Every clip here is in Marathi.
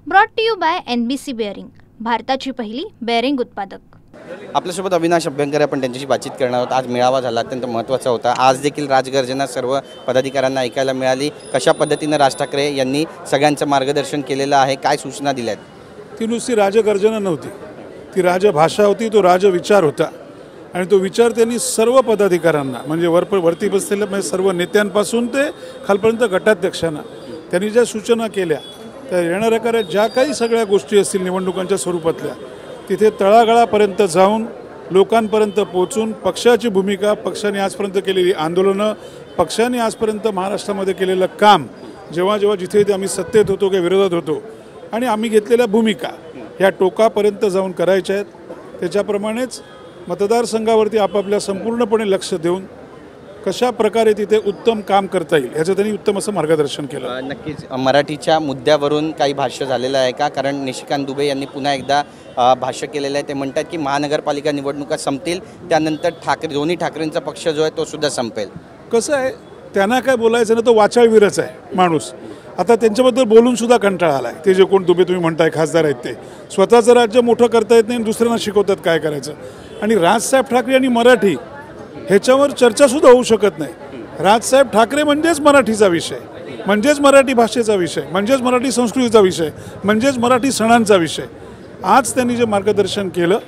Brought to you by NBC bearing, भारताची पहिली बेअरिंग उत्पादक। आपल्यासोबत अविनाश अभ्यंकर आपण त्यांच्याशी बातचीत करणार आहोत। आज मेळावा झाला, अत्यंत महत्त्वाचा होता। आज देखील राजगर्जना सर्व पदाधिकाऱ्यांना ऐकायला मिळाली। कशा पद्धतीने राज ठाकरे यांनी सगळ्यांचं मार्गदर्शन केलेलं आहे, काय सूचना दिल्यात? ती नुसती राजगर्जना नव्हती, ती राजभाषा होती, तो राजविचार होता। आणि तो विचार त्यांनी सर्व पदाधिकाऱ्यांना म्हणजे वरती बसलेल्या म्हणजे सर्व नेत्यांपासून ते खालपर्यंत गटाध्यक्षांना त्यांनी ज्या सूचना केल्या त्या येणाऱ्या काळात ज्या काही सगळ्या गोष्टी असतील निवडणुकांच्या स्वरूपातल्या, तिथे तळागाळापर्यंत जाऊन लोकांपर्यंत पोहोचून पक्षाची भूमिका, पक्षाने आजपर्यंत केलेली आंदोलनं, पक्षाने आजपर्यंत महाराष्ट्रामध्ये केलेलं काम, जेव्हा जिथे आम्ही सत्तेत होतो किंवा विरोधात होतो आणि आम्ही घेतलेल्या भूमिका ह्या टोकापर्यंत जाऊन करायच्या आहेत। त्याच्याप्रमाणेच मतदारसंघावरती आपापल्या संपूर्णपणे लक्ष देऊन कशा प्रकारे तिथे उत्तम काम करता येईल ह्याचं त्यांनी उत्तम असं मार्गदर्शन केलं। नक्कीच मराठीच्या मुद्द्यावरून काही भाष्य झालेलं आहे का? कारण निशिकांत दुबे यांनी पुन्हा एकदा भाष्य केलेलं आहे। ते म्हणतात की महानगरपालिका निवडणुका संपतील त्यानंतर दोन्ही ठाकरेंचा पक्ष जो आहे तो सुद्धा संपेल। कसं आहे, त्यांना काय बोलायचं ना, तो वाचाळवीरच आहे माणूस। आता त्यांच्याबद्दल बोलून सुद्धा कंटाळा आला आहे। ते जे कोण दुबे तुम्ही म्हणताय खासदार आहेत, ते स्वतःचं राज्य मोठं करता येत नाही, दुसऱ्यांना शिकवतात काय करायचं। आणि राजसाहेब ठाकरे आणि मराठी ह्याच्यावर चर्चासुद्धा होऊ शकत नाही। राजसाहेब ठाकरे म्हणजेच मराठीचा विषय, म्हणजेच मराठी भाषेचा विषय, म्हणजेच मराठी संस्कृतीचा विषय, म्हणजेच मराठी सणांचा विषय। आज त्यांनी जे मार्गदर्शन केलं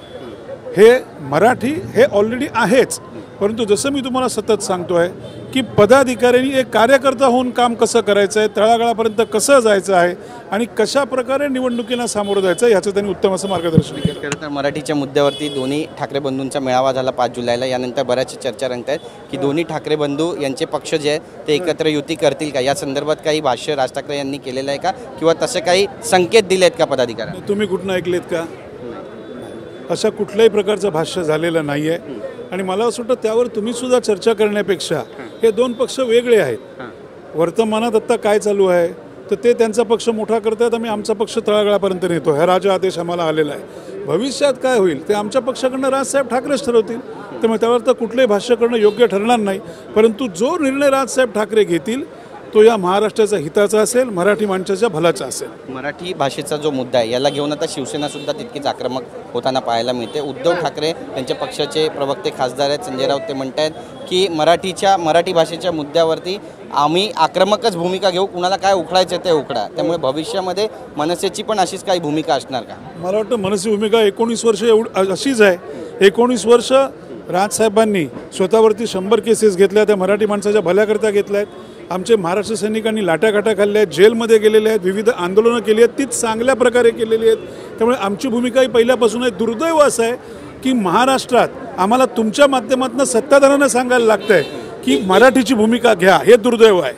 हे मराठी हे ऑलरेडी आहेच, परंतु जसं मी तुम्हाला सतत सांगतो आहे की पदाधिकाऱ्यांनी एक कार्यकर्ता होऊन काम कसं करायचं आहे, तळागाळापर्यंत कसं जायचं आहे आणि कशा प्रकारे निवडणुकीला सामोरं जायचं आहे याचं त्यांनी उत्तम असं मार्गदर्शन केलं। खरं तर मराठीच्या मुद्द्यावरती दोन्ही ठाकरे बंधूंचा मेळावा झाला 5 जुलैला। यानंतर बऱ्याच चर्चा रंगत आहेत की दोन्ही ठाकरे बंधू यांचे पक्ष जे आहेत ते एकत्र युती करतील का, या संदर्भात काही भाष्य राज ठाकरे यांनी केलेलं आहे का किंवा तसे काही संकेत दिले आहेत का पदाधिकाऱ्यांना? तुम्ही कुठनं ऐकलेत का? अशा कुठल्याही प्रकारचं भाष्य झालेलं नाही आहे आणि मला असं वाटतं त्यावर तुम्ही सुद्धा चर्चा करण्यापेक्षा हे दोन पक्ष वेगळे आहेत। वर्तमानात आत्ता काय चालू आहे तर ते त्यांचा पक्ष मोठा करतात, आम्ही आमचा पक्ष तळागाळापर्यंत नेतो, हा राजा आदेश आम्हाला आलेला आहे। भविष्यात काय होईल ते आमच्या पक्षाकडनं राजसाहेब ठाकरेच ठरवतील, त्यामुळे त्यावर तर कुठलंही भाष्य करणं योग्य ठरणार नाही। परंतु जो निर्णय राजसाहेब ठाकरे घेतील तो या महाराष्ट्राचा हिताचा असेल, मराठी माणसाच्या भलाचा असेल। मराठी भाषेचा जो मुद्दा आहे याला घेऊन आता शिवसेना सुद्धा तितकीच आक्रमक होताना पाहायला मिळते। उद्धव ठाकरे त्यांच्या पक्षाचे प्रवक्ते खासदार आहेत संजय राऊत, ते म्हणतात की मराठी भाषेच्या मुद्द्यावरती आम्ही आक्रमकच भूमिका घेऊ, कुणाला काय उखडायचं ते उखडा। त्यामुळे भविष्यामध्ये मनसेची पण अशीच काही भूमिका असणार का? मला वाटतं मनसे भूमिका 19 वर्ष अशीच आहे। 19 वर्ष राजसाहेबांनी स्वतःवरती 100 केसेस घेतल्या, त्या मराठी माणसाच्या भल्याकरता घेतल्या आहेत। आमचे महाराष्ट्र सैनिकांनी लाट्याकाट्या खाल्ल्या आहेत, जेलमध्ये गेलेले आहेत, विविध आंदोलनं केली आहेत, तीच चांगल्या प्रकारे केलेली आहेत। त्यामुळे आमची भूमिका ही पहिल्यापासून आहे। दुर्दैव असं आहे की महाराष्ट्रात आम्हाला तुमच्या माध्यमातून सत्ताधाऱ्यांना सांगायला लागतं आहे की मराठीची भूमिका घ्या, हे दुर्दैव आहे।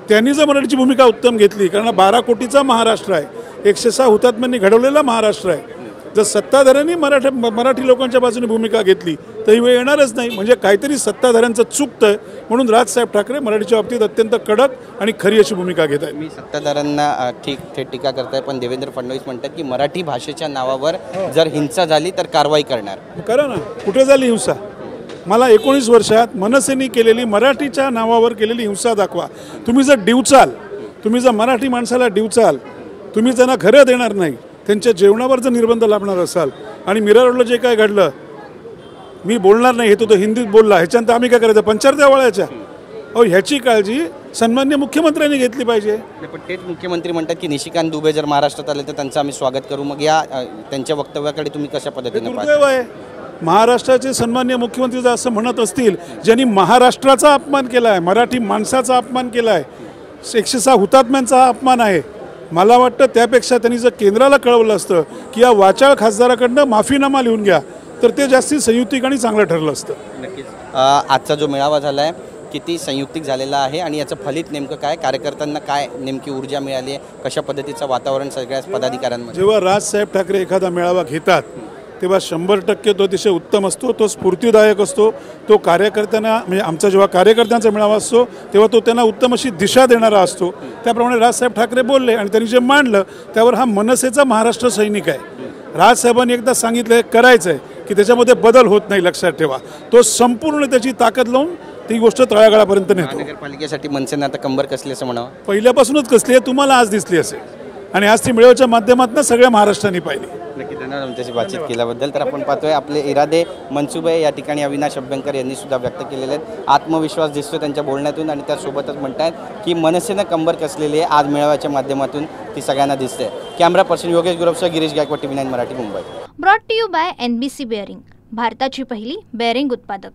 त्यांनी जर मराठीची भूमिका उत्तम घेतली, कारण 12 कोटीचा महाराष्ट्र आहे, 106 हुतात्म्यांनी घडवलेला महाराष्ट्र आहे, जर सत्ताधाऱ्यांनी मराठी लोकांच्या बाजूने भूमिका घेतली तर ही वेळ येणारच नाही। म्हणजे काहीतरी सत्ताधाऱ्यांचं चुकतं, म्हणून राजसाहेब ठाकरे मराठीच्या बाबतीत अत्यंत कडक आणि खरी अशी भूमिका घेत आहेत। मी सत्ताधाऱ्यांना थेट टीका करताय, पण देवेंद्र फडणवीस म्हणतात की मराठी भाषेच्या नावावर जर हिंसा झाली तर कारवाई करणार। करा ना, कुठे झाली हिंसा? मला 19 वर्षात मनसेने केलेली मराठीच्या नावावर केलेली हिंसा दाखवा। तुम्ही जर मराठी माणसाला डिवचाल, तुम्ही त्यांना घरं देणार नाही, त्यांच्या जेवणावर जर निर्बंध लावणार असाल आणि मीरा रोडला जे काय घडलं, मी बोलणार नाही, हे तो हिंदीत बोलला, ह्याच्यानंतर आम्ही काय करायचं? पंचायत वळायच्या? ह्याची काळजी सन्मान्य मुख्यमंत्र्यांनी घेतली पाहिजे। पण तेच मुख्यमंत्री म्हणतात की निशिकांत दुबे जर महाराष्ट्रात आले तर त्यांचं आम्ही स्वागत करू। मग या त्यांच्या वक्तव्याकडे तुम्ही कशा पद्धतीने दुर्दैव आहे? महाराष्ट्राचे सन्मान्य मुख्यमंत्री जर असं म्हणत असतील, ज्यांनी महाराष्ट्राचा अपमान केला आहे, मराठी माणसाचा अपमान केला आहे, 106 हुतात्म्यांचा हा अपमान आहे, मला वाटतं त्यापेक्षा त्यांनी जर केंद्राला कळवलं असतं की या वाचाळ खासदाराकडनं माफीनामा लिहून घ्या तर ते जास्ती संयुक्तिक आणि चांगलं ठरलं असतं। नक्कीच आजचा जो मेळावा झाला आहे किती संयुक्तिक झालेला आहे आणि याचं फलित नेमकं काय, कार्यकर्त्यांना काय नेमकी ऊर्जा मिळाली आहे, कशा पद्धतीचं वातावरण सगळ्याच पदाधिकाऱ्यांमध्ये? जेव्हा राजसाहेब ठाकरे एखादा मेळावा घेतात तेव्हा 100% तो अतिशय उत्तम असतो, तो स्फूर्तिदायक असतो, तो कार्यकर्त्यांना म्हणजे आमचा जेव्हा कार्यकर्त्यांचा मेळावा असतो तेव्हा तो त्यांना उत्तम अशी दिशा देणारा असतो। त्याप्रमाणे राजसाहेब ठाकरे बोलले आणि त्यांनी जे मांडलं त्यावर हा मनसेचा महाराष्ट्र सैनिक आहे। राजसाहेबांनी एकदा सांगितलं करायचं आहे की त्याच्यामध्ये बदल होत नाही, लक्षात ठेवा। तो संपूर्ण त्याची ताकद लावून ती गोष्ट तळागाळापर्यंत नेतो। नगरपालिकेसाठी मनसेने आता कंबर कसली असं म्हणावं? पहिल्यापासूनच कसली आहे, तुम्हाला आज दिसली असेल। आणि आज ती मिळवायच्या माध्यमातून सगळ्या महाराष्ट्राने पाहिली. नक्की धन्यवाद आमच्याशी बातचीत केल्याबद्दल. तर आपण पाहतोय आपले इरादे मनसुबे या ठिकाणी अविनाश अभ्यंकर यांनी सुद्धा व्यक्त केलेले आहेत. आत्मविश्वास दिसतो त्यांच्या बोलण्यातून आणि त्यासोबतच म्हणतायत की मनसेनं कंबर कसलेली आहे आज मेळाव्याच्या माध्यमातून ती सगळ्यांना दिसते. कॅमेरा पर्सन योगेश गुरवसह Girish Gaikwad TV9 Marathi Mumbai. Brought to you by NBC bearing, भारताची पहिली बेअरिंग उत्पादक.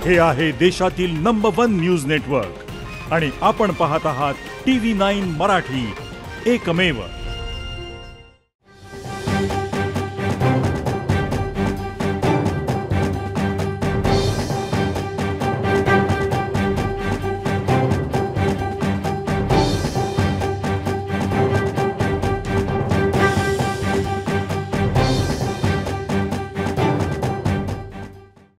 हे आहे देशातील नंबर 1 न्यूज नेटवर्क आणि आपण पाहत आहात TV9 मराठी, एकमेव.